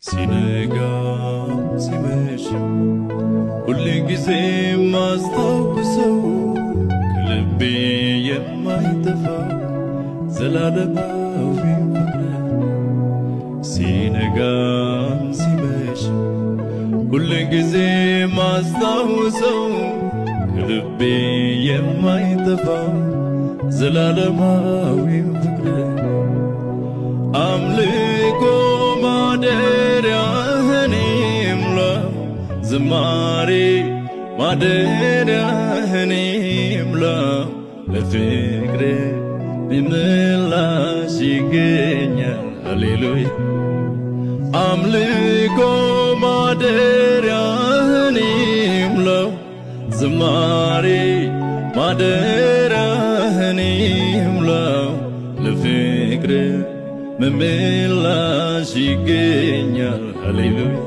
ሲነጋም ሲመሽም ሁል ጊዜ ማስታውሰው ከልቤ የማይጠፋው ዘላለማዊ ፍቅር። ሲነጋም ሲመሽም ሁል ጊዜ ማስታውሰው ከልቤ የማይጠፋው ዘላለማዊ ፍቅር። አምልኮ ማደሪያህን ይሙላው፣ ዝማሬ ማደሪያህን ይሙላው። ለፍቅር ምላሽ ይገኛል። ሃሌሉያ። አምልኮ ማደሪያህን ይሙላው፣ ዝማሬ ማደሪያህን ይሙላው። ለፍቅር ምላሽ ይገኛል። ሃሌሉያ